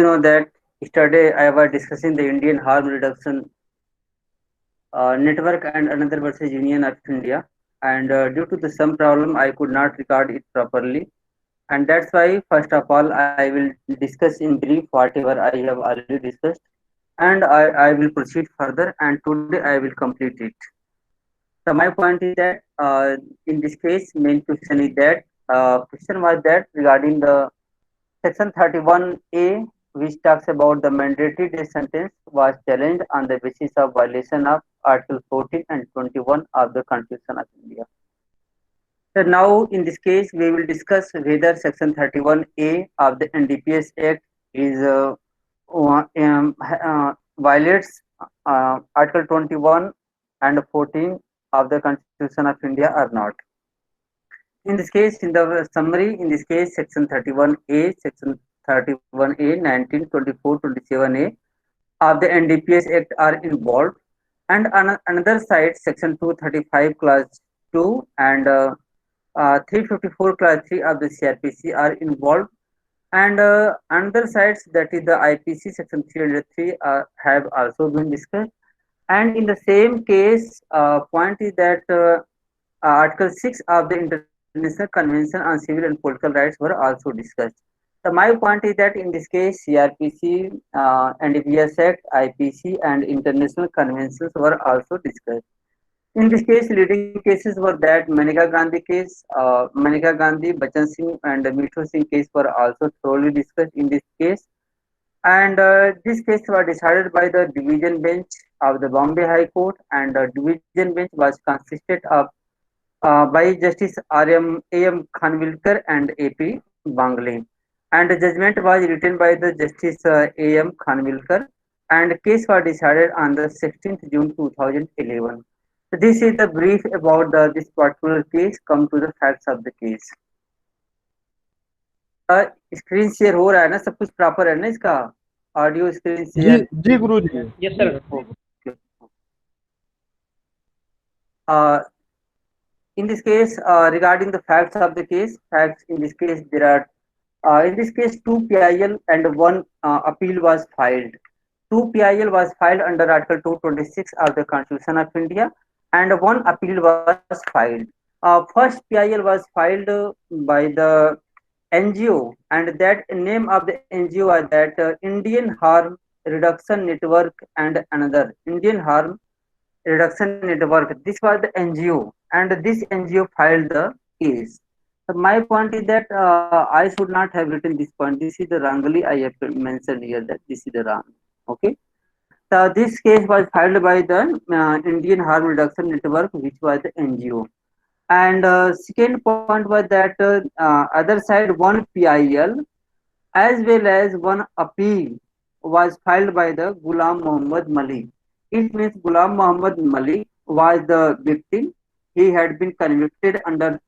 know that yesterday I was discussing the Indian harm reduction network and another versus Union of India, and due to the some problem I could not record it properly, and that's why first of all I will discuss in brief whatever I have already discussed, and I will proceed further, and today I will complete it. So my point is that in this case main question is that question was that regarding the Section 31A, which talks about the mandatory death sentence, was challenged on the basis of violation of Article 14 and 21 of the Constitution of India. So now, in this case, we will discuss whether Section 31A of the NDPS Act is violates Article 21 and 14 of the Constitution of India or not. In this case, in the summary, in this case, Section 31A, Section 31A, 19, 24, 27A of the NDPS Act are involved, and on another side, Section 235, Clause 2 and 354, Clause 3 of the CRPC are involved, and another sides, that is the IPC Section 303, have also been discussed. And in the same case, point is that Article 6 of the International Convention on Civil and Political Rights were also discussed. So my point is that in this case, CRPC, NDPS Act, IPC, and international conventions were also discussed. In this case, leading cases were that Maneka Gandhi case, Maneka Gandhi, Bachan Singh, and Mithu Singh case were also thoroughly discussed in this case. And this case was decided by the division bench of the Bombay High Court, and the division bench was consisted of by Justice A.M. Khanwilkar and A.P. Bangle. And the judgment was written by the Justice A.M. Khanwilkar, and the case was decided on the 16th June 2011. So this is the brief about this particular case. Come to the facts of the case. Screen share हो रहा है ना, सब कुछ proper है ना इसका, audio screen ji share? Ji Guru ji. Yes, sir. In this case, regarding the facts of the case, facts in this case there are in this case two PIL and one appeal was filed. Two PIL was filed under Article 226 of the Constitution of India, and one appeal was filed. First PIL was filed by the NGO, and that name of the NGO was that Indian Harm Reduction Network, and another Indian Harm Reduction Network. This was the NGO, and this NGO filed the case. So my point is that I should not have written this point. This is the wrongly I have mentioned here that this is the wrong. Okay. So this case was filed by the Indian Harm Reduction Network, which was the NGO. And second point was that other side one PIL as well as one appeal was filed by the Ghulam Muhammad Malik. It means Ghulam Muhammad Malik was the victim. He had been convicted under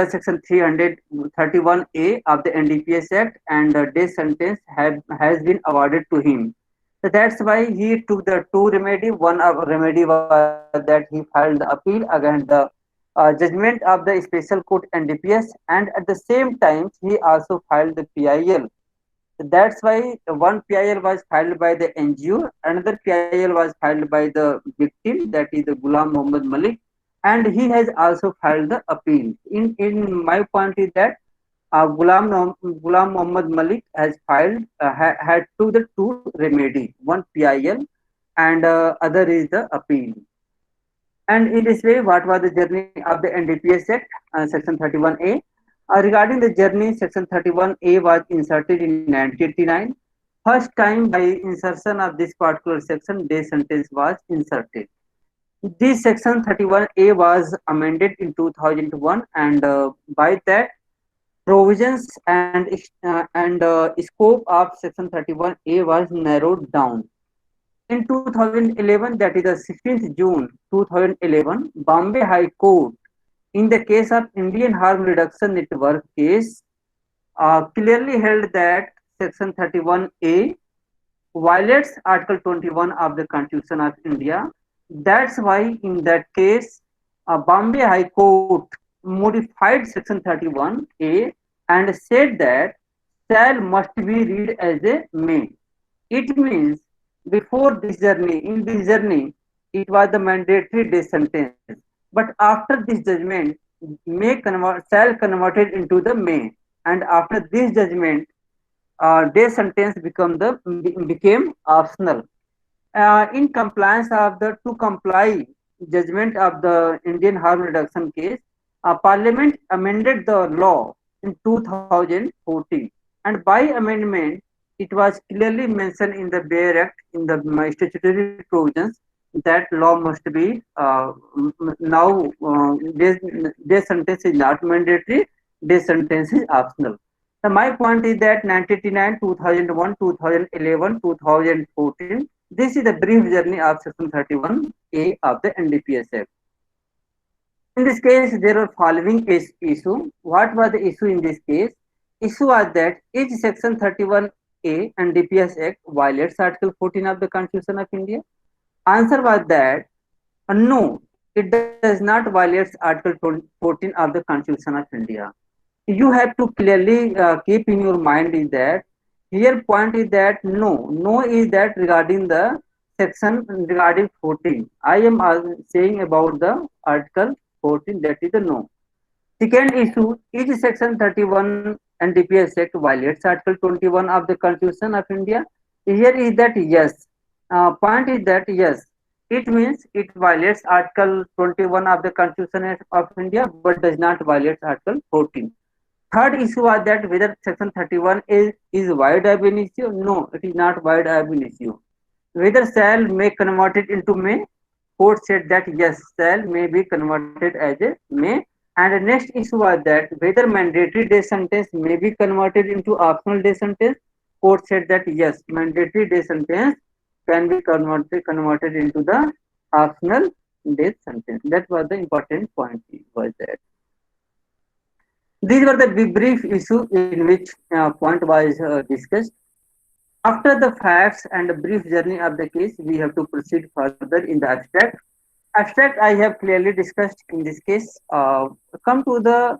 Section 331A of the NDPS Act, and the death sentence has been awarded to him. So that's why he took the two remedy. One remedy was that he filed the appeal against the judgment of the Special Court NDPS, and at the same time he also filed the PIL. That's why one PIL was filed by the NGO, another PIL was filed by the victim, that is the Ghulam Muhammad Malik, and he has also filed the appeal. In my point is that Ghulam Muhammad Malik has filed had two remedy, one PIL and other is the appeal. And in this way, what was the journey of the NDPS Act, Section 31A? Regarding the journey, Section 31A was inserted in 1989. First time by insertion of this particular section, death sentence was inserted. This Section 31A was amended in 2001, and by that, provisions and scope of Section 31A was narrowed down. In 2011, that is the 16th June 2011, Bombay High Court, in the case of Indian Harm Reduction Network case, clearly held that Section 31A violates Article 21 of the Constitution of India. That's why in that case, Bombay High Court modified Section 31A and said that shall must be read as a may. It means before this journey, in this journey, it was the mandatory death sentence. But after this judgment, shall converted into the may. And after this judgment, death sentence became optional. In compliance of the to comply judgment of the Indian harm reduction case, Parliament amended the law in 2014, and by amendment, it was clearly mentioned in the Bail Act in the statutory provisions that law must be now death sentence is not mandatory, death sentence is optional. So my point is that 1989, 2001, 2011, 2014, this is the brief journey of Section 31A of the NDPS Act. In this case, there were following issue. What was the issue in this case? Issue was that each Section 31A NDPS Act violates Article 14 of the Constitution of India. Answer was that no, it does not violate Article 14 of the Constitution of India. You have to clearly keep in your mind is that here point is that no is that regarding the section regarding 14. I am saying about the article 14, that is the no. Second issue, is section 31 NDPS Act violates article 21 of the Constitution of India? Here is that yes. Point is that yes, it means it violates article 21 of the Constitution of India but does not violate article 14. Third issue was that whether section 31 is wide ab initio. No, it is not wide ab initio. Whether shall may converted into may, court said that yes, shall may be converted as a may. And the next issue was that whether mandatory death sentence may be converted into optional death sentence. Court said that yes, mandatory death sentence can be converted into the optional death sentence. That was the important point. Was that these were the brief issue in which point was discussed. After the facts and a brief journey of the case, we have to proceed further in the abstract. Abstract I have clearly discussed in this case. Come to the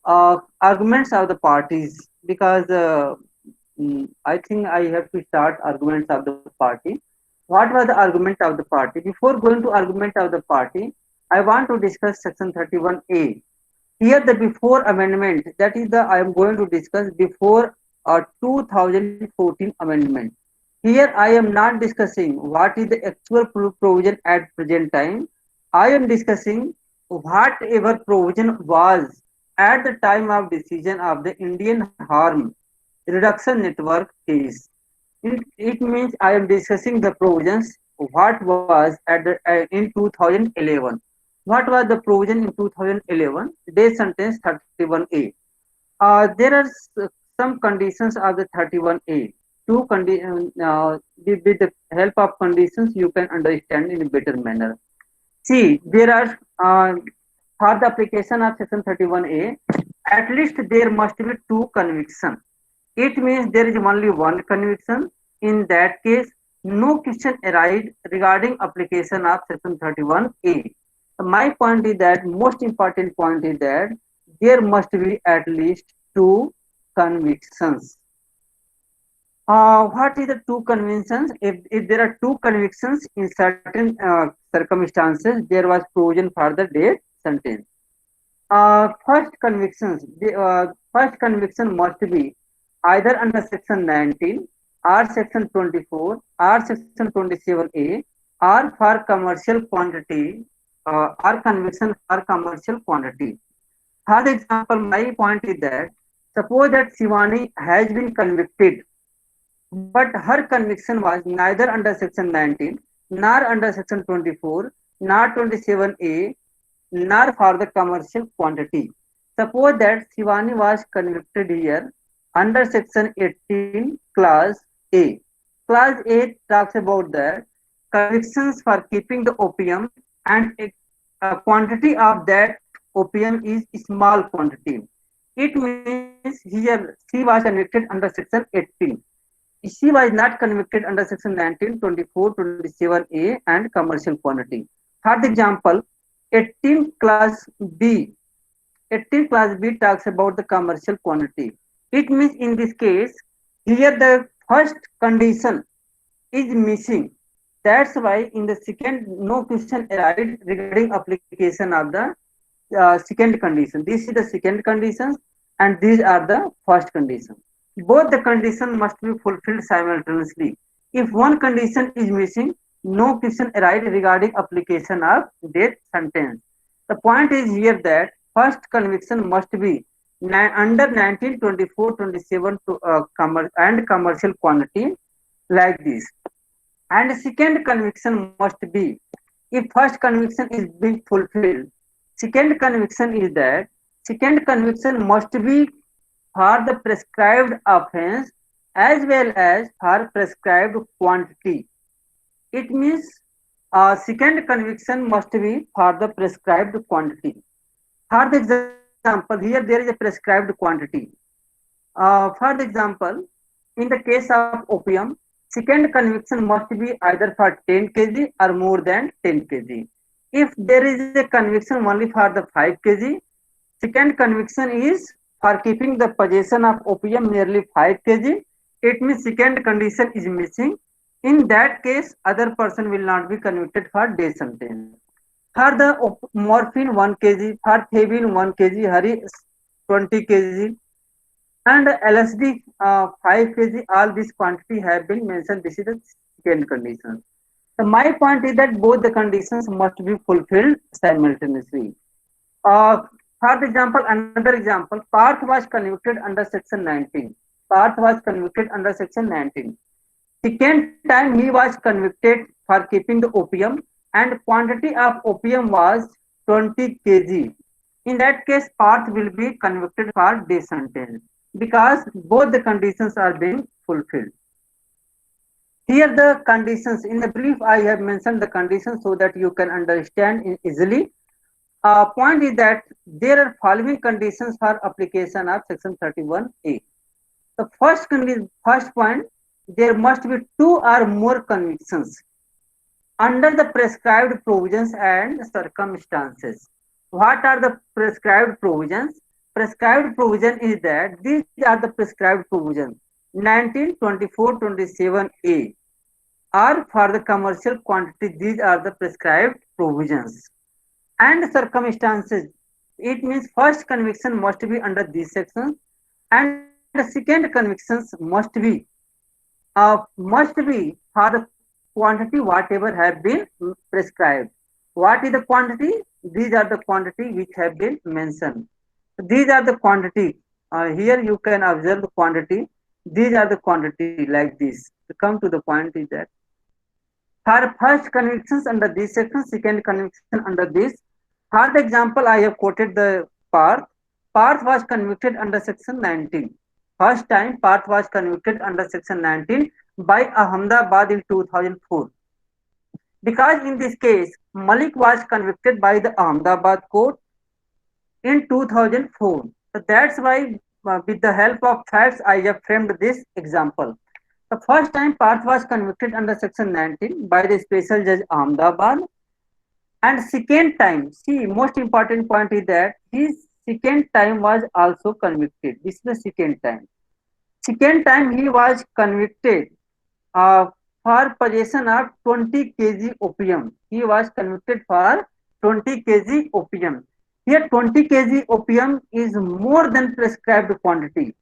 arguments of the parties because I think I have to start arguments of the party. What was the argument of the party? Before going to argument of the party, I want to discuss section 31A. Here the before amendment, that is the I am going to discuss before 2014 amendment. Here I am not discussing what is the actual provision at present time. I am discussing whatever provision was at the time of decision of the Indian Harm Reduction Network case. It means I am discussing the provisions what was at the in 2011. What was the provision in 2011? Death sentence 31A. There are some conditions of the 31A. With the help of conditions, you can understand in a better manner. See, there are for the application of section 31A, at least there must be two convictions. It means there is only one conviction. In that case, no question arises regarding application of section 31A. My point is that most important point is that there must be at least two convictions. What is the two convictions? If there are two convictions in certain circumstances, there was provision for the death sentence. First conviction must be either under section 19 or section 24 or section 27A or for commercial quantity or conviction for commercial quantity. For example, my point is that suppose that Shivani has been convicted, but her conviction was neither under section 19 nor under section 24 nor 27A nor for the commercial quantity. Suppose that Shivani was convicted here under section 18 class A. Class A talks about the convictions for keeping the opium and a quantity of that opium is small quantity. It means here she was convicted under section 18. She was not convicted under section 19, 24, 27A and commercial quantity. For example, 18 class B. 18 class B talks about the commercial quantity. It means in this case, here the first condition is missing. That's why in the second, no question arises regarding application of the second condition. This is the second condition, and these are the first condition. Both the condition must be fulfilled simultaneously. If one condition is missing, no question arises regarding application of death sentence. The point is here that first conviction must be under 1924-27 to and commercial quantity like this. And second conviction must be, if first conviction is being fulfilled, second conviction is that second conviction must be for the prescribed offense as well as for prescribed quantity. It means second conviction must be for the prescribed quantity. For the example, here there is a prescribed quantity. For the example, in the case of opium, second conviction must be either for 10 kg or more than 10 kg. If there is a conviction only for the 5 kg, second conviction is for keeping the possession of opium nearly 5 kg. It means second condition is missing. In that case, other person will not be convicted for death sentence. For the morphine 1 kg, for thebin 1 kg, hari 20 kg, and LSD 5 kg, all this quantity have been mentioned. This is the second condition. So my point is that both the conditions must be fulfilled simultaneously. For example, another example, Parth was convicted under section 19. Parth was convicted under section 19. Second time he was convicted for keeping the opium, and quantity of opium was 20 kg. In that case, Parth will be convicted for death sentence because both the conditions are being fulfilled. Here the conditions, in the brief I have mentioned the conditions so that you can understand easily. Point is that there are following conditions for application of section 31A. The first point, there must be two or more convictions under the prescribed provisions and circumstances. What are the prescribed provisions? Prescribed provision is that these are the prescribed provisions. 19, 24, 27A are for the commercial quantity. These are the prescribed provisions. And circumstances, it means first conviction must be under these sections, and the second convictions must be for the quantity whatever have been prescribed. What is the quantity? These are the quantity which have been mentioned. These are the quantity. Here you can observe the quantity. These are the quantity like this. To come to the point is that for first convictions under this section, second conviction under this. For the example, I have quoted the Parth. Parth was convicted under section 19. First time Parth was convicted under section 19 by Ahmedabad in 2004. Because in this case, Malik was convicted by the Ahmedabad court in 2004. So that's why with the help of facts, I have framed this example. The first time Parth was convicted under section 19 by the special judge Ahmedabad, and second time, see, most important point is that his second time was also convicted. This is the second time. Second time he was convicted for possession of 20 kg opium. He was convicted for 20 kg opium. Here 20 kg opium is more than prescribed quantity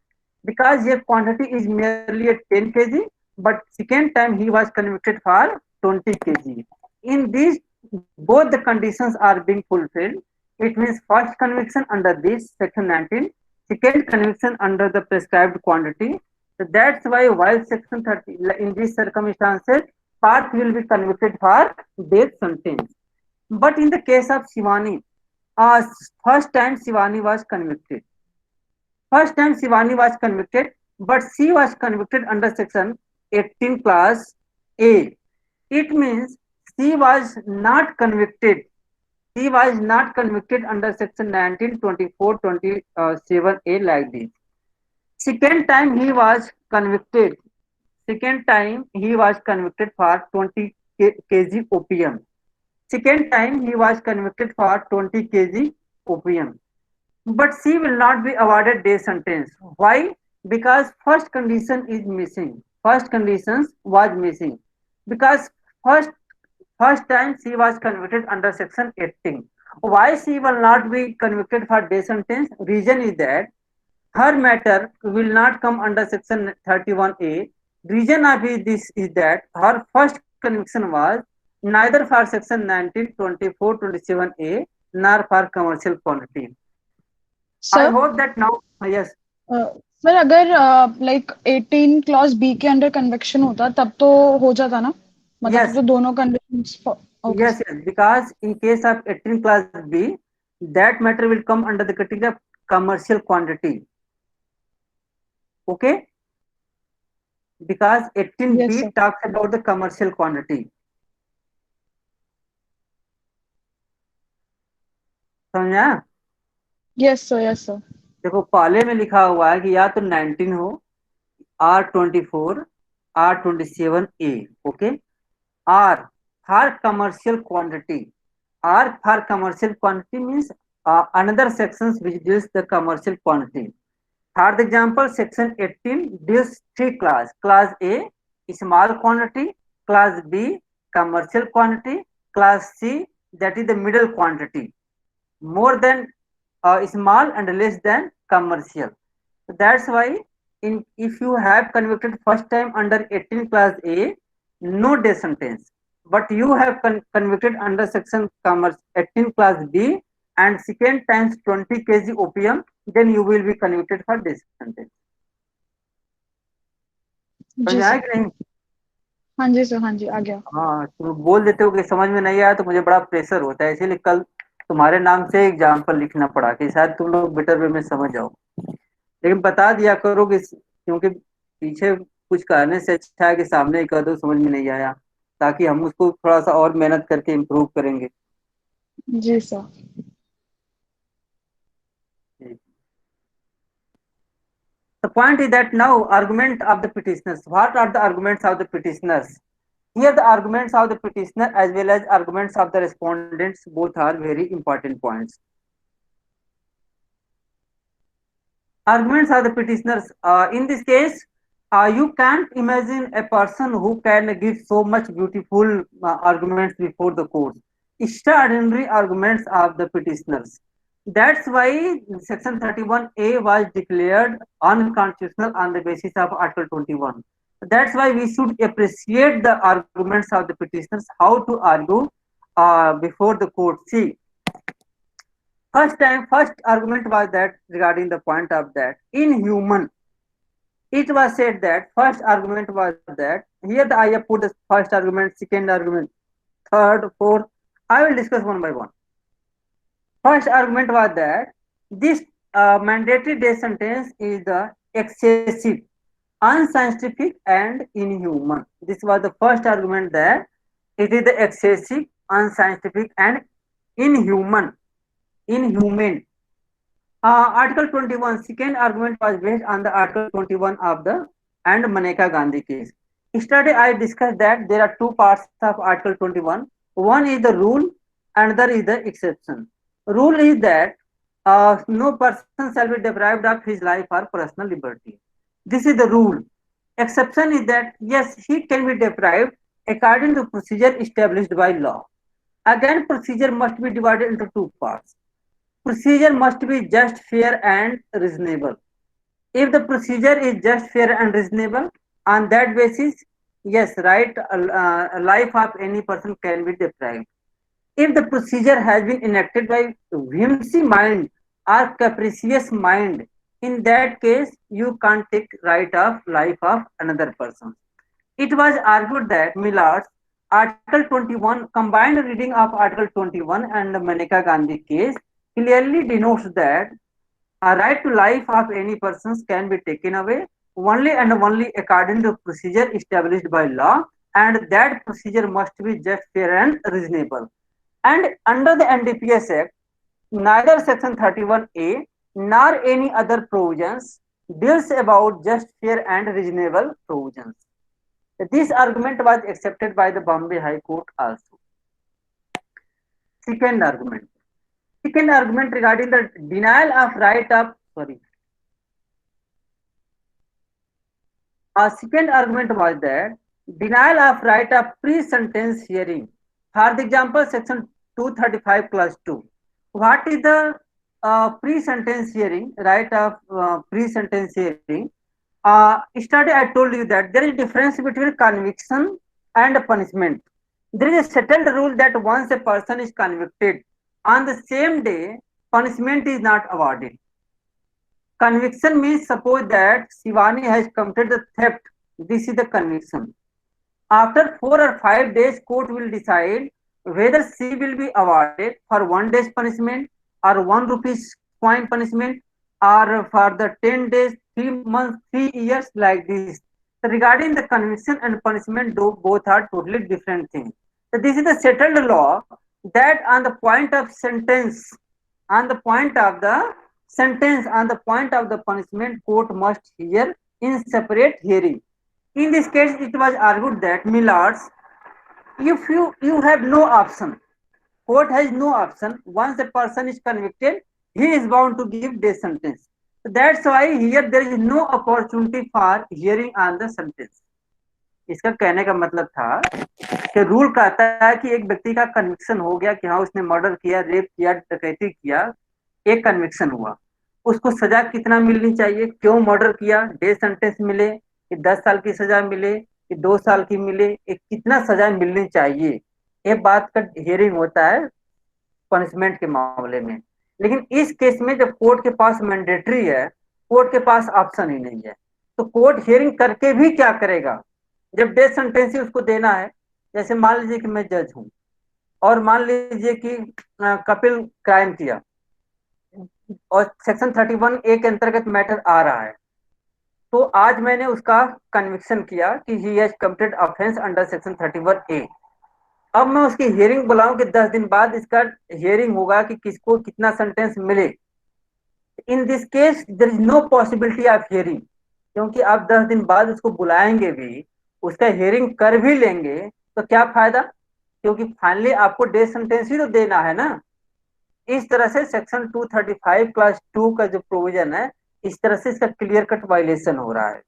because here quantity is merely at 10 kg, but second time he was convicted for 20 kg. In these, both the conditions are being fulfilled. It means first conviction under this section 19, second conviction under the prescribed quantity. So that's why while section 30, in these circumstances, Parth will be convicted for death sentence. But in the case of Shivani, first time Shivani was convicted. First time Shivani was convicted, but she was convicted under section 18 class A. It means she was not convicted. He was not convicted under section 19, 24, 27A like this. Second time he was convicted. Second time he was convicted for 20 kg opium. Second time he was convicted for 20 kg opium. But she will not be awarded death sentence. Why? Because first condition is missing. First conditions was missing. Because first first time she was convicted under section 18. Why she will not be convicted for death sentence? Reason is that her matter will not come under section 31A. Reason of this is that her first conviction was neither for section 19, 24, 27A nor for commercial quantity. I sir, hope that now, yes, sir अगर like 18 clause B के under conviction होता तब तो हो जाता ना, मतलब तब yes, तो दोनों conditions. Okay yes, sir. yes, because in case of 18 class B, that matter will come under the category of commercial quantity. Okay, because yes 18B sir. talks about the commercial quantity. समझा? Yes sir, yes sir. देखो पहले में लिखा हुआ है कि या तो 19 हो, R24, R27A, okay, R for commercial quantity. R for commercial quantity means another sections which deals the commercial quantity. Third example, section 18 deals three class. Class A, small quantity. Class B, commercial quantity. Class C, that is the middle quantity. More than small and less than commercial. So that's why in if you have convicted first time under 18 class A, no death sentence. But you have convicted under section commerce 18 class B and second times 20 kg opium, then you will be convicted for death sentence. समझ जी में आया sir. कि नहीं? हाँ जी sir, हाँ जी, आ गया। हाँ, तुम बोल देते हो कि समझ में नहीं आया तो मुझे बड़ा प्रेशर होता है, इसीलिए कल तुम्हारे नाम से एग्जाम्पल लिखना पड़ा कि शायद तुम लोग बेटर वे में समझ जाओ। लेकिन बता दिया करो कि क्योंकि पीछे कुछ कहने से अच्छा है कि सामने ही कह दो समझ में नहीं आया, ताकि हम उसको थोड़ा सा और मेहनत करके इम्प्रूव करेंगे। जी sir. The point is that now argument of the petitioners. What are the arguments of the petitioners? Here the arguments of the petitioner as well as arguments of the respondents both are very important points. Arguments of the petitioners. In this case, you can't imagine a person who can give so much beautiful arguments before the court. Extraordinary arguments of the petitioners. That's why Section 31A was declared unconstitutional on the basis of Article 21. That's why we should appreciate the arguments of the petitioners, how to argue before the court. See, first argument was that regarding the point of that inhuman. It was said that first argument was that here I have put the first argument, second argument, third, fourth. I will discuss one by one. First argument was that this mandatory death sentence is the excessive, unscientific, and inhuman. This was the first argument that it is the excessive, unscientific, and inhuman. Inhumane. Article 21, second argument was based on the Article 21 of the and Maneka Gandhi case. Yesterday I discussed that there are two parts of Article 21. One is the rule, another is the exception. Rule is that no person shall be deprived of his life or personal liberty. This is the rule. Exception is that yes, he can be deprived according to procedure established by law. Again, procedure must be divided into two parts. Procedure must be just, fair, and reasonable. If the procedure is just, fair, and reasonable, on that basis, yes, right, life of any person can be deprived. If the procedure has been enacted by whimsy mind or capricious mind, in that case, you can't take right of life of another person. It was argued that Millard's Article 21, combined reading of Article 21 and the Maneka Gandhi case, clearly denotes that a right to life of any persons can be taken away only and only according to procedure established by law, and that procedure must be just, fair, and reasonable. And under the NDPS Act, neither Section 31A nor any other provisions deals about just, fair, and reasonable provisions. This argument was accepted by the Bombay High Court also. Second argument. Second argument regarding the denial of right of sorry Second argument was that denial of right of pre-sentence hearing. For the example, section 235 clause 2. What is the pre-sentence hearing, right of pre-sentence hearing? Study I told you that there is difference between conviction and punishment. There is a settled rule that once a person is convicted, on the same day, punishment is not awarded. Conviction means suppose that Shivani has committed the theft. This is the conviction. After 4 or 5 days, court will decide whether she will be awarded for 1 day's punishment or 1 rupees coin punishment or for the 10 days, 3 months, 3 years like this. So regarding the conviction and punishment, both are totally different things. So this is the settled law that on the point of sentence, on the point of the sentence, on the point of the punishment, court must hear in separate hearing. In this case, it was argued that, millards, if you have no option, court has no option. Once a person is convicted, he is bound to give death sentence. So that's why here there is no opportunity for hearing on the sentence. इसका कहने का मतलब था कि rule कहता है कि एक व्यक्ति का कन्विक्शन हो गया कि हाँ उसने मर्डर किया, रेप किया, डकैती किया, एक कन्विक्शन हुआ, उसको सजा कितना मिलनी चाहिए, क्यों मर्डर किया, डेथ सेंटेंस मिले कि 10 साल की सजा मिले कि 2 साल की मिले, एक कितना सजा मिलनी चाहिए, ये बात का हियरिंग होता है पनिशमेंट के मामले में। लेकिन इस केस में जब कोर्ट के पास मैंडेटरी है, कोर्ट के पास ऑप्शन ही नहीं है, तो कोर्ट हियरिंग करके भी क्या करेगा, जब डेथ सेंटेंस ही उसको देना है। जैसे मान लीजिए कि मैं जज हूं और मान लीजिए कि कपिल क्राइम किया और सेक्शन 31A के अंतर्गत मैटर आ रहा है, तो आज मैंने उसका कन्विक्शन किया कि he has committed offence under section 31A। अब मैं उसकी हियरिंग बुलाऊं कि 10 दिन बाद इसका हियरिंग होगा कि किसको कितना सेंटेंस मिले। In this case there is no possibility of hearing, क्योंकि आप 10 दिन बाद उसको बुलाएंगे भी, उसका हियरिंग कर भी लेंगे तो क्या फायदा, क्योंकि फाइनली आपको डेथ सेंटेंस ही तो देना है ना। इस तरह से सेक्शन 235 क्लास 2 का जो प्रोविजन है, इस तरह से इसका क्लियर कट वायलेशन हो रहा है।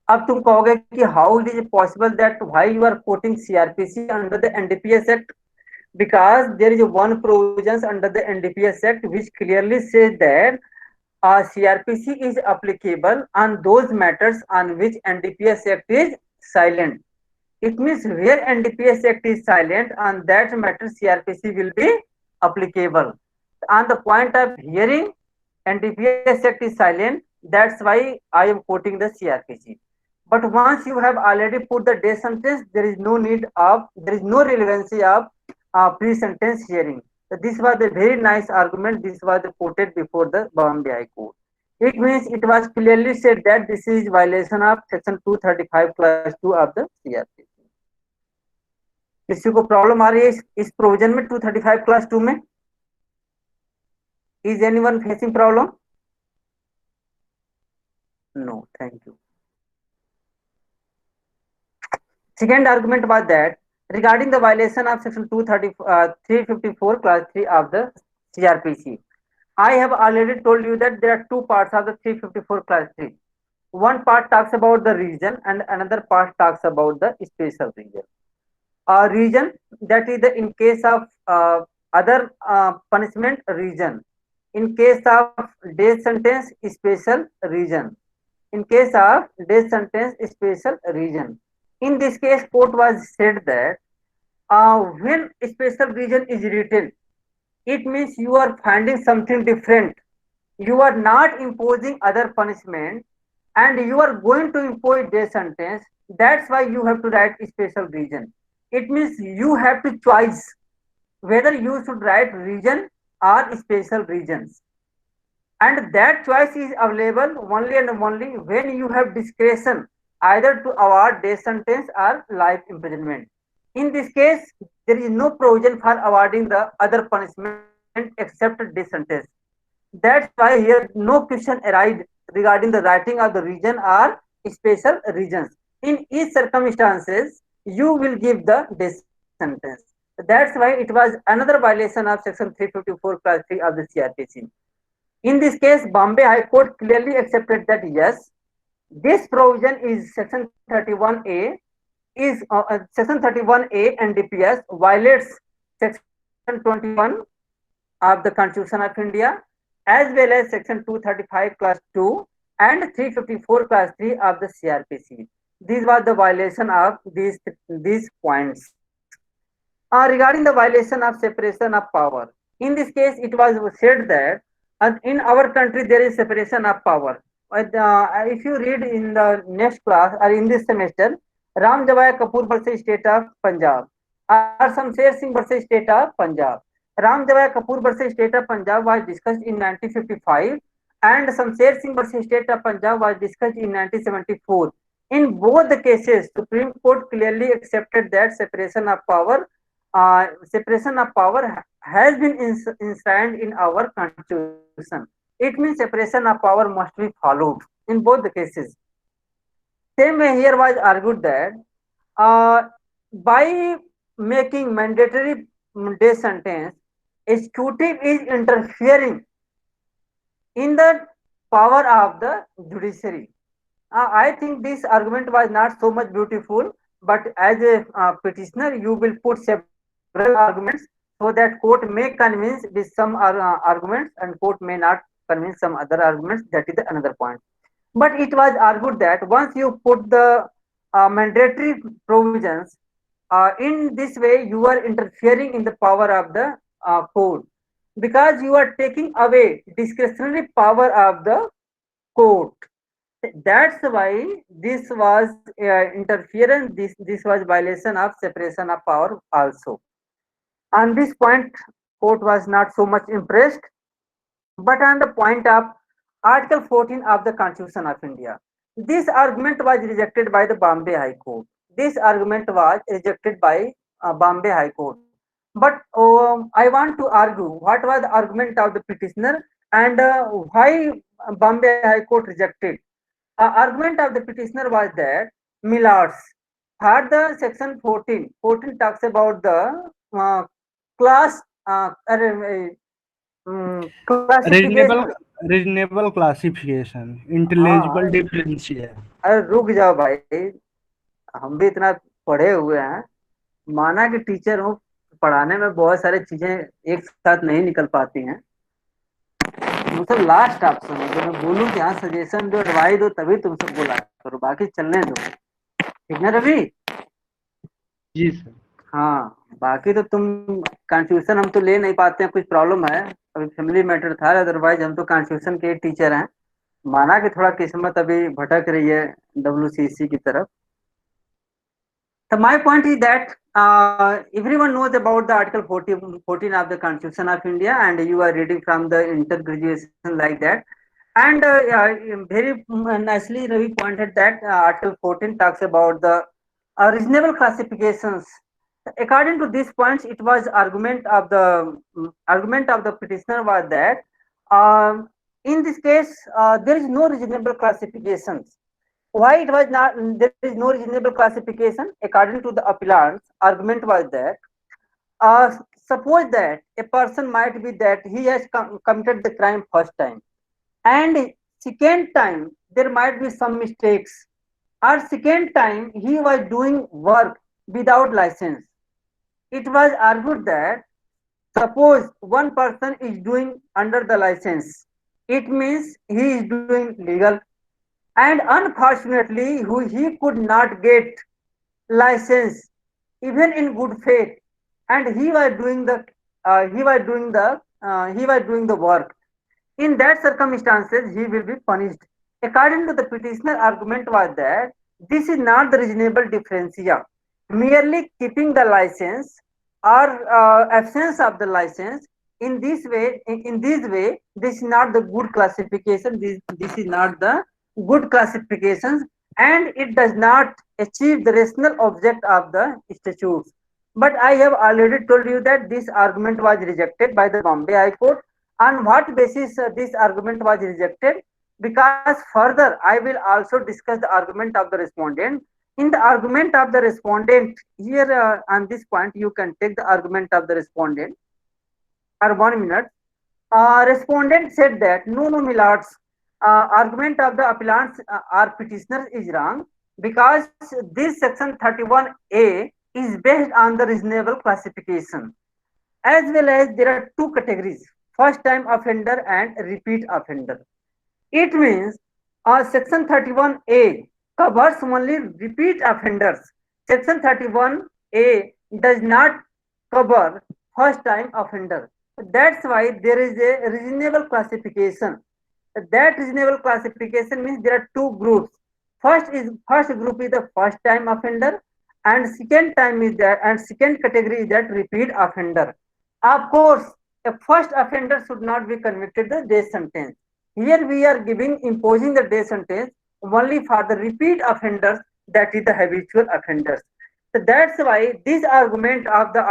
अब तुम कहोगे कि how it is possible that why you are quoting CrPC under the NDPS act, because there is one provisions under the NDPS Act which clearly says that CRPC is applicable on those matters on which NDPS Act is silent. It means where NDPS Act is silent, on that matter CRPC will be applicable. On the point of hearing, NDPS Act is silent. That's why I am quoting the CRPC. But once you have already put the death sentence, there is no relevancy of pre-sentence hearing. So this was a very nice argument. This was quoted before the Bombay High Court. It means it was clearly said that this is violation of section 235 class 2 of the CRPC. किसी को problem आ रही है इस provision में 235 class 2 में? Is anyone facing problem? No, thank you. Second argument was that regarding the violation of section 354 class 3 of the CRPC. I have already told you that there are two parts of the 354 class 3. One part talks about the region and another part talks about the special region. Region, that is the in case of other punishment region. In case of death sentence, special region. In case of death sentence, special region. In this case, court was said that when special region is written, it means you are finding something different. You are not imposing other punishment and you are going to impose death sentence. That's why you have to write special region. It means you have to choose whether you should write region or special regions. And that choice is available only and only when you have discretion either to award death sentence or life imprisonment. In this case, there is no provision for awarding the other punishment except death sentence. That's why here no question arises regarding the writing of the region or special regions. In each circumstances, you will give the death sentence. That's why it was another violation of section 354 class 3 of the CRPC. In this case, Bombay High Court clearly accepted that yes, This provision is section 31A is section 31A NDPS violates section 21 of the Constitution of India as well as section 235 class 2 and 354 class 3 of the CRPC. These were the violation of these points. Regarding the violation of separation of power, in this case it was said that in our country there is separation of power. If you read in the next class or in this semester, Ram Jawai Kapoor versus State of Punjab or Shamsher Singh versus State of Punjab. Ram Jawai Kapoor versus State of Punjab was discussed in 1955 and Shamsher Singh versus State of Punjab was discussed in 1974. In both the cases, Supreme Court clearly accepted that separation of power has been enshrined in our constitution. It means separation of power must be followed in both the cases. Same way here was argued that uh, by making mandatory death sentence, executive is interfering in the power of the judiciary. I think this argument was not so much beautiful, but as a petitioner, you will put several arguments so that court may convince with some arguments and court may not convince some other arguments. That is another point. But it was argued that once you put the mandatory provisions, in this way you are interfering in the power of the court because you are taking away discretionary power of the court. That's why this was interference. This was violation of separation of power also. On this point, court was not so much impressed, but on the point of Article 14 of the Constitution of India, this argument was rejected by the Bombay High Court. This argument was rejected by Bombay High Court. But I want to argue what was the argument of the petitioner and why Bombay High Court rejected. Argument of the petitioner was that Millards had the section 14. 14 talks about the class classification. Reasonable reasonable classification हाँ, intelligible differential. अरे रुक जाओ भाई, हम भी इतना पढ़े हुए हैं। माना कि टीचर हूँ, पढ़ाने में बहुत सारी चीजें एक साथ नहीं निकल पाती हैं। मतलब लास्ट ऑप्शन है, जब मैं बोलूँ कि हाँ सजेशन दो, एडवाइस दो, तभी तुम सब बोला करो, बाकी चलने दो। ठीक है रवि? जी सर। हाँ, बाकी तो तुम कॉन्स्टिट्यूशन हम तो ले नहीं पाते हैं, कुछ प्रॉब्लम है, अभी फैमिली मैटर था, अदरवाइज हम तो कॉन्स्टिट्यूशन के टीचर हैं। माना कि थोड़ा किस्मत अभी भटक रही है WCC की तरफ। So my point is that everyone knows about the Article 14 of the Constitution of India, and you are reading from the intergraduation like that. And very nicely, Ravi pointed that Article 14 talks about the reasonable classifications. According to these points, it was argument of the petitioner was that in this case there is no reasonable classifications. Why it was not, there is no reasonable classification? According to the appellant's argument was that suppose that a person might be that he has committed the crime first time, and second time there might be some mistakes, or second time he was doing work without license. It was argued that suppose one person is doing under the license, it means he is doing legal, and unfortunately he could not get license even in good faith, and he was doing the work. In that circumstances he will be punished. According to the petitioner, argument was that this is not the reasonable differentia. Merely keeping the license or absence of the license, in this way, this is not the good classification. This is not the good classifications, and it does not achieve the rational object of the statutes. But I have already told you that this argument was rejected by the Bombay High Court. On what basis this argument was rejected? Because further I will also discuss the argument of the respondent. In the argument of the respondent, here on this point you can take the argument of the respondent for 1 minute. Respondent said that no, my lords, argument of the appellants or petitioners is wrong because this section 31A is based on the reasonable classification. As well as there are two categories, first time offender and repeat offender. It means section 31A covers only repeat offenders. Section 31A does not cover first time offender. That's why there is a reasonable classification. That reasonable classification means there are two groups. First group is the first time offender, and second category is that repeat offender. Of course, a first offender should not be convicted the death sentence. Here we are imposing the death sentence only for the repeat offenders, that is the habitual offenders. So that's why this argument of the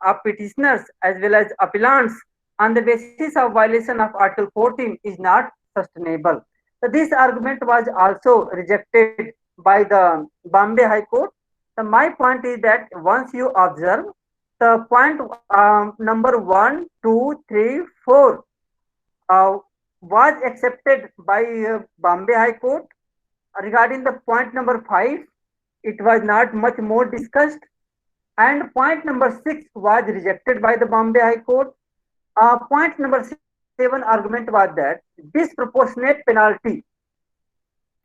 of petitioners as well as appellants on the basis of violation of Article 14 is not sustainable. So this argument was also rejected by the Bombay High Court. So my point is that once you observe the point number 1, 2, 3, 4 was accepted by Bombay High Court. Regarding the point number 5, it was not much more discussed, and point number 6 was rejected by the Bombay High Court. Point number 7 argument was that disproportionate penalty.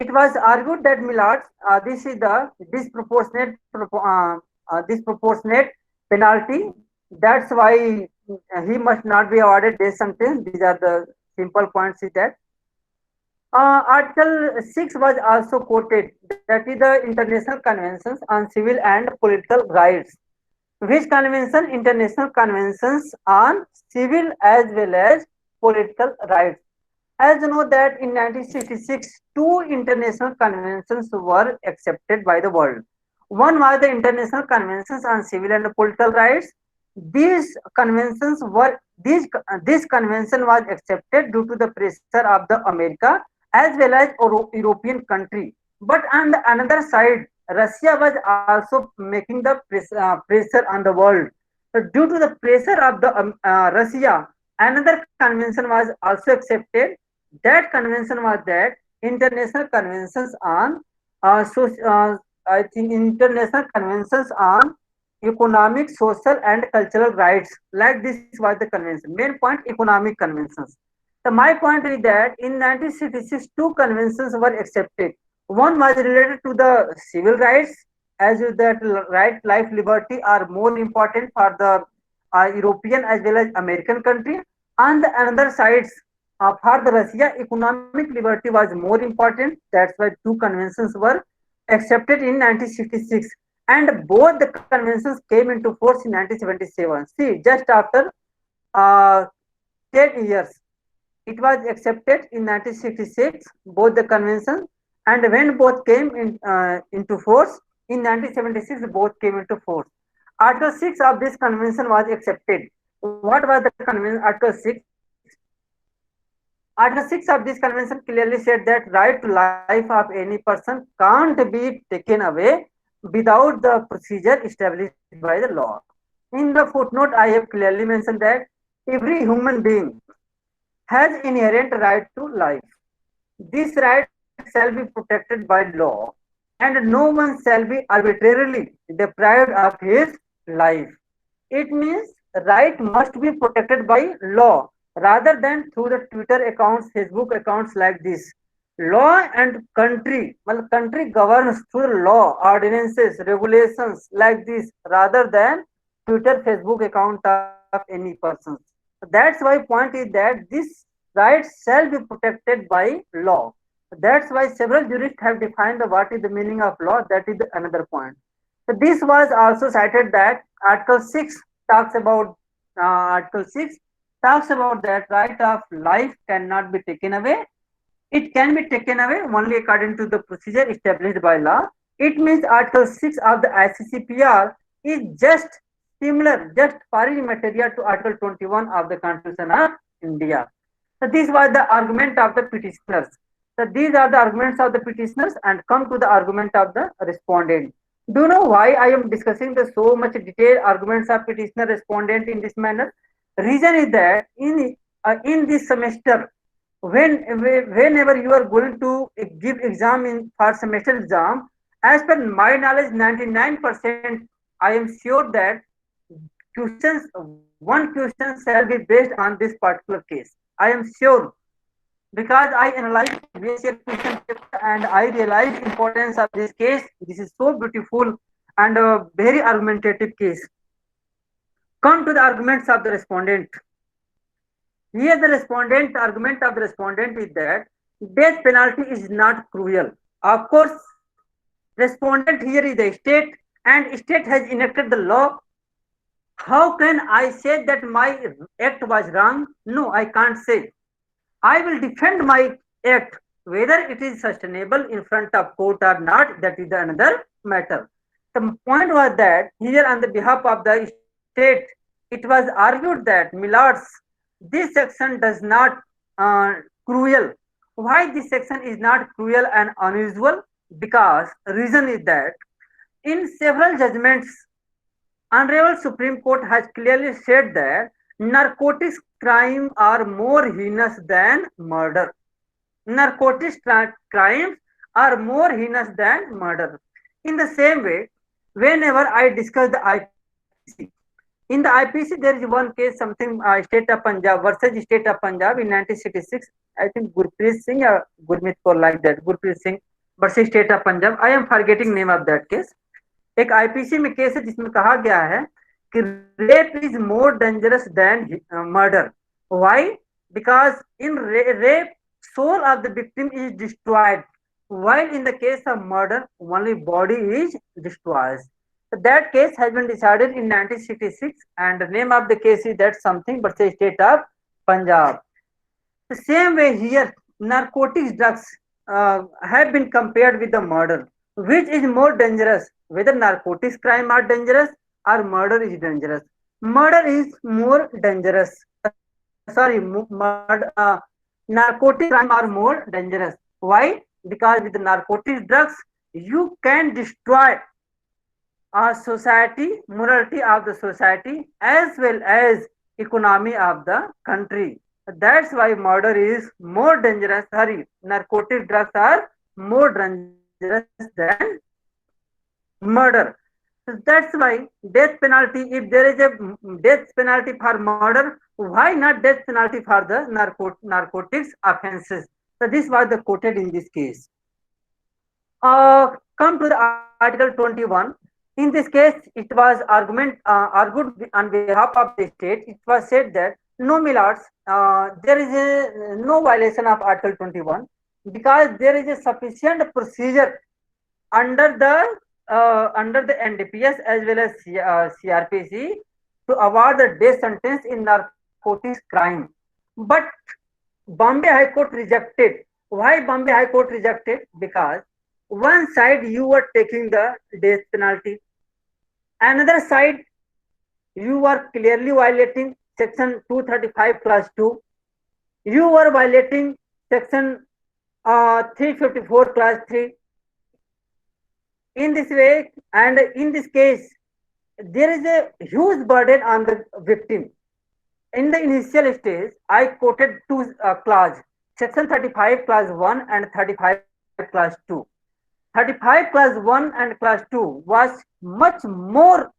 It was argued that Millard, this is the disproportionate penalty. That's why he must not be awarded death sentence. These are the simple points. Is that Article 6 was also quoted, that is the International Conventions on Civil and Political Rights. Which convention? International Conventions on Civil as well as Political Rights. As you know that in 1966, two international conventions were accepted by the world. One was the International Conventions on Civil and Political Rights. This convention was accepted due to the pressure of the America as well as European country. But on the another side, Russia was also making the pressure on the world. So due to the pressure of the Russia, another convention was also accepted. That convention was that International Conventions on I think International Conventions on Economic, Social and Cultural Rights. Like this was the convention. Main point, economic conventions. So my point is that in 1966, two conventions were accepted. One was related to the civil rights, as is that right, life, liberty are more important for the European as well as American country. On the another sides, for the Russia, economic liberty was more important. That's why two conventions were accepted in 1966, and both the conventions came into force in 1977. See, just after 10 years, it was accepted in 1966, both the conventions, and when both came into force in 1976, both came into force. Article 6 of this convention was accepted. What was the convention? Article 6. Article 6 of this convention clearly said that right to life of any person can't be taken away without the procedure established by the law. In the footnote, I have clearly mentioned that every human being has inherent right to life. This right shall be protected by law, and no one shall be arbitrarily deprived of his life. It means right must be protected by law rather than through the Twitter accounts, Facebook accounts like this. Law and country, well, country governs through law, ordinances, regulations like this rather than Twitter, Facebook account of any person. That's why point is that this right shall be protected by law. That's why several jurists have defined what is the meaning of law. That is another point. So this was also cited that Article 6 talks about that right of life cannot be taken away. It can be taken away only according to the procedure established by law. It means Article 6 of the ICCPR is just similar, just pari materia to Article 21 of the Constitution of India. So this was the argument of the petitioners. So these are the arguments of the petitioners, and come to the argument of the respondent. Do you know why I am discussing the so much detailed arguments of petitioner respondent in this manner? Reason is that in this semester Whenever you are going to give exam in for semester exam, as per my knowledge, 99% I am sure that questions, one question shall be based on this particular case. I am sure because I analyzed previous year question paper and I realized importance of this case. This is so beautiful and a very argumentative case. Come to the arguments of the respondent. Here the respondent argument of the respondent is that death penalty is not cruel. Of course, respondent here is the state and state has enacted the law. How can I say that my act was wrong? No, I can't say. I will defend my act. Whether it is sustainable in front of court or not, that is another matter. The point was that here on the behalf of the state, it was argued that Millards, this section does not cruel. Why this section is not cruel and unusual? Because reason is that in several judgments, Honorable Supreme Court has clearly said that narcotics crime are more heinous than murder. Narcotics crimes are more heinous than murder. In the same way, whenever I discuss the IPC, in the IPC there is one case, something State of Punjab versus State of Punjab in 1966. I think Gurpreet Singh or Gurmeet Kaur like that. Gurpreet Singh versus State of Punjab. I am forgetting name of that case. एक IPC में case है जिसमें कहा गया है कि rape is more dangerous than murder. Why? Because in rape soul of the victim is destroyed, while in the case of murder only body is destroyed. So that case has been decided in 1966 and the name of the case is that something but the State of Punjab. The same way here, narcotics drugs have been compared with the murder. Which is more dangerous? Whether narcotics crime are dangerous or murder is dangerous? Murder is more dangerous. Narcotic crime are more dangerous. Why? Because with narcotic drugs, you can destroy a society, morality of the society, as well as economy of the country. That's why murder is more dangerous. Sorry, narcotic drugs are more dangerous than murder. So that's why death penalty, if there is a death penalty for murder, why not death penalty for the narcotics offenses? So this was the quoted in this case. Come to the Article 21. In this case, it was argued on behalf of the state. It was said that no, Millards, there is no violation of Article 21 because there is a sufficient procedure under the NDPS as well as CRPC to award the death sentence in narcotics crime. But Bombay High Court rejected. Why Bombay High Court rejected? Because one side you were taking the death penalty, another side you were clearly violating section 235 clause 2. You were violating section 354 clause 3. In this way, and in this case, there is a huge burden on the victim. In the initial stage, I quoted two clause, section 35 clause 1 and 35 clause 2. 35 clause 1 and clause 2 was much more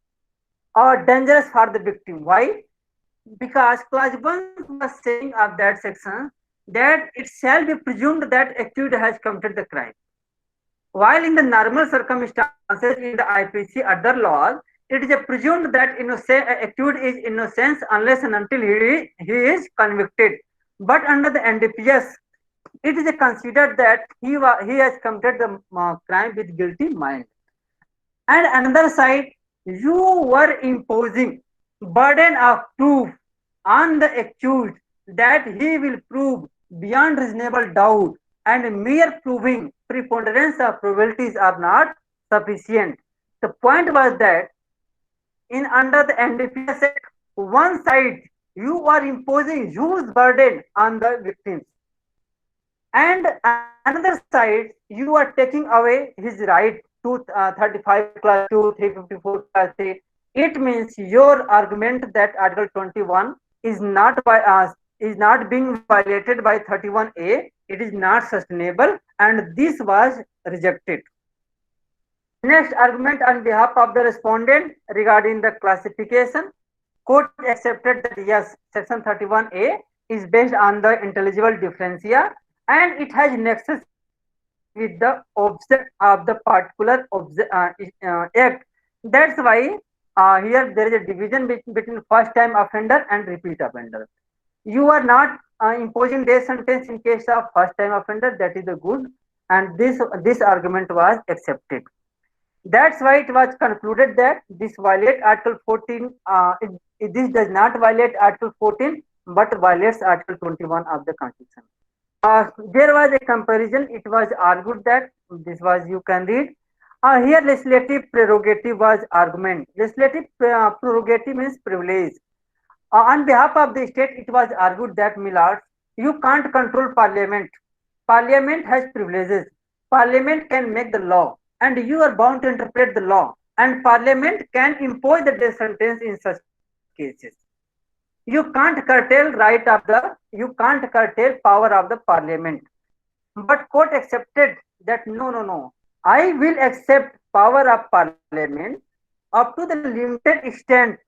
dangerous for the victim. Why? Because clause 1 was saying of that section that it shall be presumed that accused has committed the crime. While in the normal circumstances in the IPC other laws, it is presumed that accused is innocent unless and until he is convicted. But under the NDPS, it is considered that he has committed the crime with guilty mind. And another side, you were imposing burden of proof on the accused that he will prove beyond reasonable doubt, and mere proving preponderance of probabilities are not sufficient. The point was that in under the NDPS Act, one side you are imposing huge burden on the victims, and another side you are taking away his right to 35 clause 2, 354 clause 3. It means your argument that Article 21 is not is not being violated by 31A, it is not sustainable, and this was rejected. Next argument on behalf of the respondent regarding the classification, court accepted that yes, section 31A is based on the intelligible differentia and it has nexus with the object of the particular act. That's why here there is a division between first time offender and repeat offender. You are not imposing death sentence in case of first time offender, that is the good, and this argument was accepted. That's why it was concluded that this violates Article 14. This does not violate Article 14, but violates Article 21 of the Constitution. There was a comparison. It was argued that this was, you can read. Here legislative prerogative was argument. Legislative prerogative means privilege. On behalf of the state, it was argued that, Millard, you can't control parliament. Parliament has privileges. Parliament can make the law, and you are bound to interpret the law. And parliament can impose the death sentence in such cases. You can't curtail you can't curtail power of the parliament. But court accepted that no. I will accept power of parliament up to the limited extent.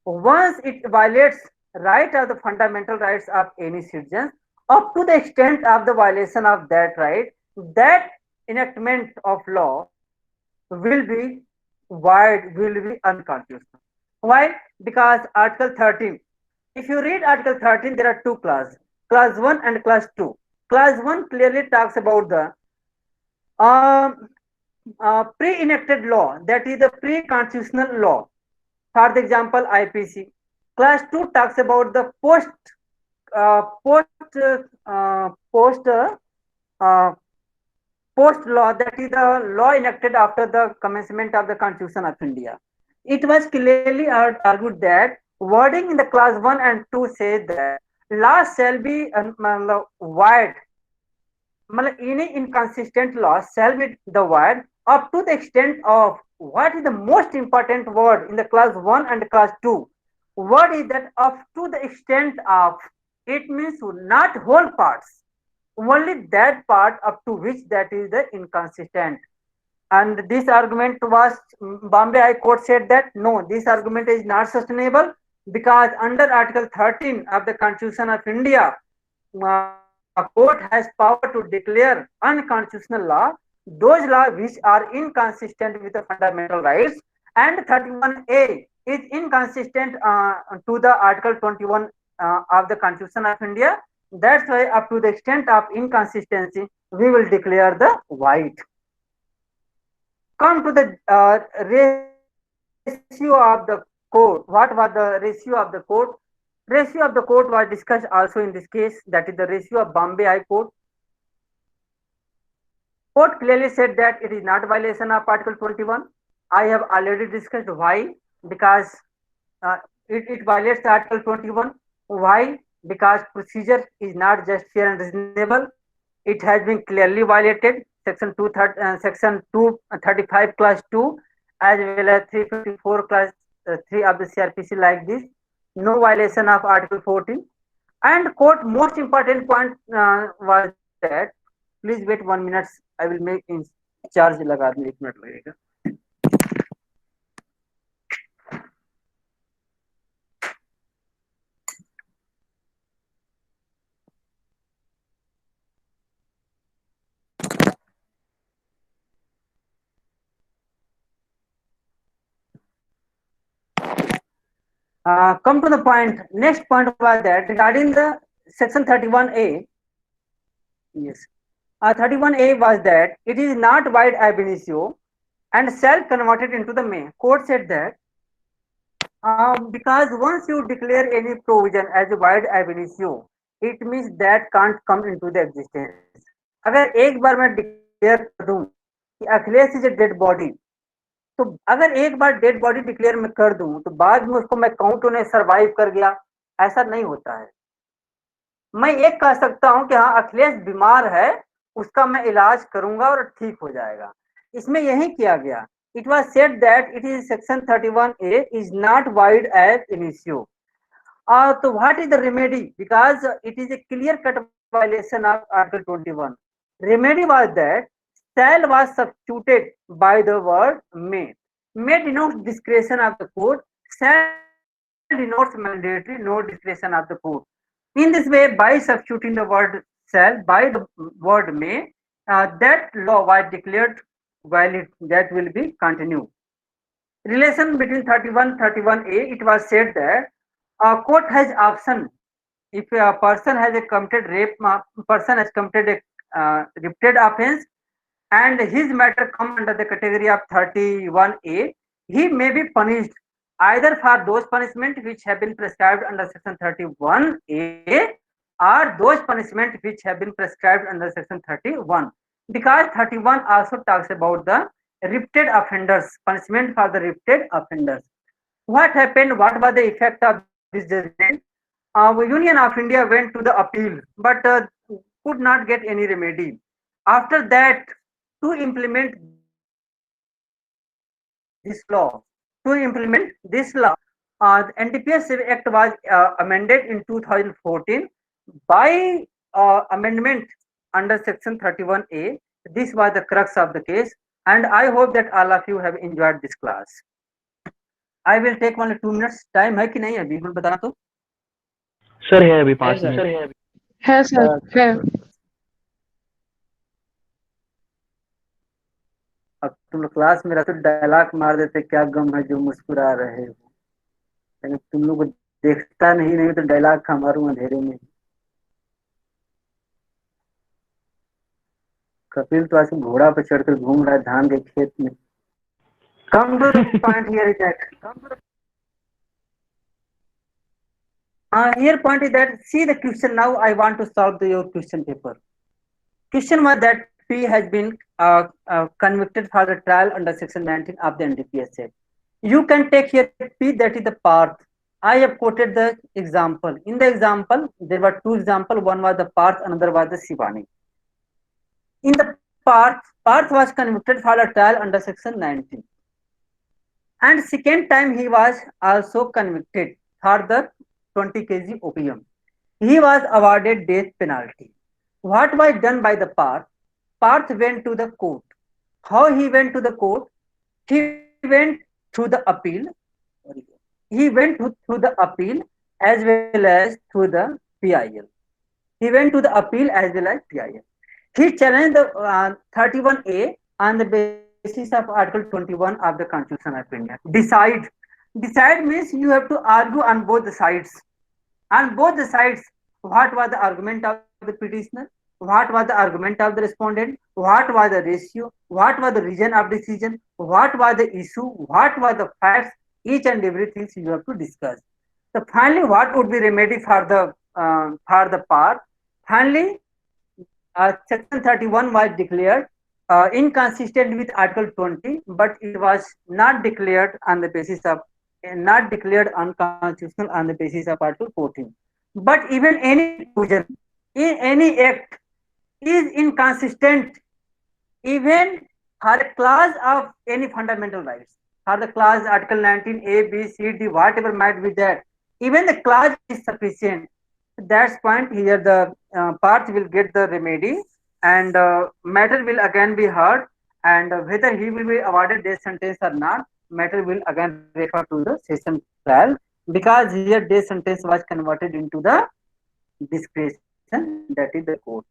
Once it violates right of the fundamental rights of any citizen, up to the extent of the violation of that right, that enactment of law will be void, will be unconstitutional. Why? Because Article 13. If you read Article 13, there are two clauses, Clause 1 and Clause 2. Clause 1 clearly talks about the pre-enacted law, that is the pre-constitutional law. For the example, IPC. Clause 2 talks about the post law, that is the law enacted after the commencement of the Constitution of India. It was clearly argued that wording in the Clause 1 and 2 says that law shall be void. Any inconsistent law shall be the void up to the extent of, what is the most important word in the Clause 1 and Clause 2? What is that? Up to the extent of, it means not whole parts, only that part up to which that is the inconsistent. And this argument was, Bombay High Court said that no, this argument is not sustainable, because under Article 13 of the Constitution of India, a court has power to declare unconstitutional law those laws which are inconsistent with the fundamental rights, and 31A is inconsistent to the Article 21 of the Constitution of India. That's why up to the extent of inconsistency, we will declare the void. Come to the ratio of the court. What was the ratio of the court? Ratio of the court was discussed also in this case, that is the ratio of Bombay High Court. Court clearly said that it is not violation of Article 21. I have already discussed why. Because it violates Article 21. Why? Because procedure is not just fair and reasonable. It has been clearly violated. Section 235 Clause 2 as well as 354 Clause 3 of the CRPC like this. No violation of Article 14. And court most important point was that, please wait 1 minute, I will make in charge लगा दूं, 1 minute लगेगा. Come to the point. Next point was that regarding the section 31A. Yes, 31A was that it is not void ab initio and shall converted into the may. Court said that because once you declare any provision as a void ab initio, it means that can't come into the existence. अगर एक बार मैं declare कर दूं कि Akhilesh is a dead body, तो अगर एक बार dead body declare मैं कर दूं तो बाद में उसको मैं काउंट होने सर्वाइव कर गया, ऐसा नहीं होता है. मैं एक कह सकता हूं कि हाँ अखिलेश बीमार है, उसका मैं इलाज करूंगा और ठीक हो जाएगा. इसमें यही किया गया. It was said that it is section 31A is not void ab initio. So what is the remedy? Because it is a clear-cut violation of Article 21. Remedy was that shall was substituted by the word may. May denotes discretion of the court. Shall denotes mandatory, no discretion of the court. In this way, by substituting the word shall by the word may, that law was declared valid. That will be continued. Relation between 31A, it was said that a court has option if a person has a committed rape, person has committed a repeated offense, and his matter come under the category of 31A, he may be punished either for those punishment which have been prescribed under section 31A or those punishment which have been prescribed under section 31, because 31 also talks about the repeated offenders, punishment for the repeated offenders. What happened? What was the effect of this judgment? Union of India went to the appeal, but could not get any remedy. After that, to implement this law, the NDPS Act was amended in 2014 by amendment under section 31A. This was the crux of the case, and I hope that all of you have enjoyed this class. I will take only 2 minutes. Time है कि नहीं है? बिल्कुल बताना तो. Sir है अभी 5 minute है सर, है. अब तुम लोग क्लास में रहते डायलॉग मार देते, क्या गम है जो मुस्कुरा रहे हो. लेकिन तुम लोग को देखता नहीं तो डायलॉग खा मारूं अंधेरे में. कपिल तो आज घोड़ा पर चढ़कर घूम रहा है धान के खेत में. Come to the point here is that. Here point is that, see the question now. I want to solve your question paper. Question was that P has been convicted for the trial under section 19 of the NDPS Act. You can take here P, that is the Parth. I have quoted the example. In the example, there were 2 examples. One was the Parth, another was the Shivani. In the Parth was convicted for a trial under section 19. And second time he was also convicted for the 20 kg opium. He was awarded death penalty. What was done by the Parth? Parth went to the court. How he went to the court? He went through the appeal. He went through the appeal as well as through the PIL. He went to the appeal as well as PIL. He challenged the 31A on the basis of Article 21 of the Constitution of India. Decide means you have to argue on both the sides. On both the sides, what was the argument of the petitioner? What was the argument of the respondent? What was the ratio? What was the reason of decision? What was the issue? What were the facts? Each and everything you have to discuss. So finally, what would be remedy for the Parth? Finally, section 31 was declared inconsistent with Article 20, but it was not declared on the basis of unconstitutional on the basis of Article 14. But even any provision in any act is inconsistent, even for a clause of any fundamental rights. For the clause Article 19 A, B, C, D, whatever might be that, even the clause is sufficient. That's point here. The Parth will get the remedy, and matter will again be heard, and whether he will be awarded death sentence or not, matter will again refer to the session trial, because here death sentence was converted into the discretion, that is the court.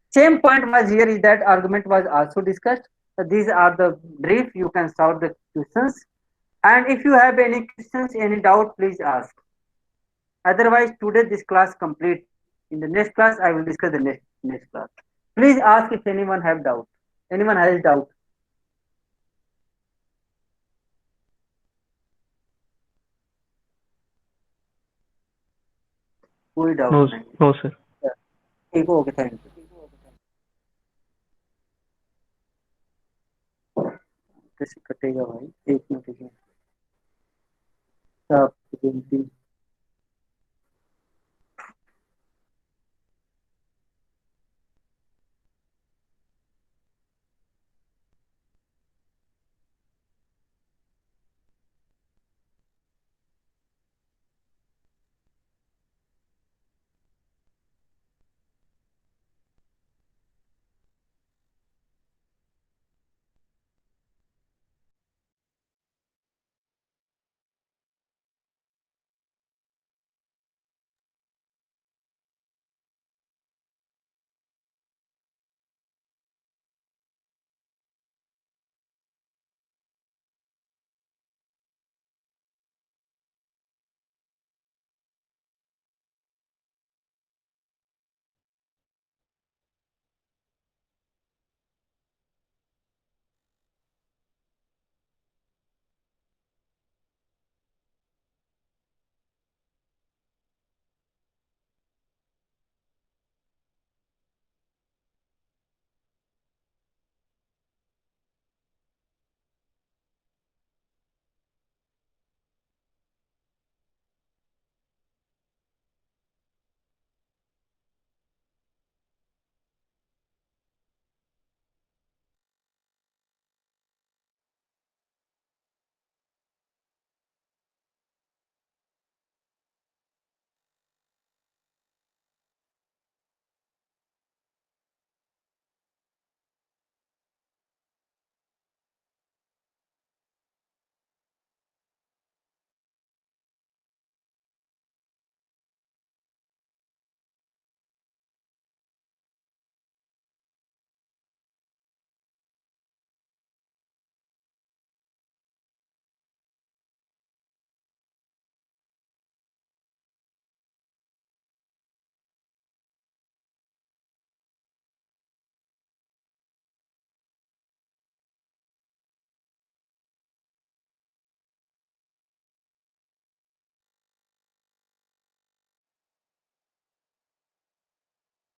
Same point was here is that argument was also discussed. So these are the brief. You can solve the questions, and if you have any questions, any doubt, please ask. Otherwise, today this class complete. In the next class, I will discuss the next class. Please ask if anyone have doubt. Anyone has doubt? कोई doubt नहीं? No sir. ठीक हो गया. Thank you. कैसे कटेगा भाई? 1 minute.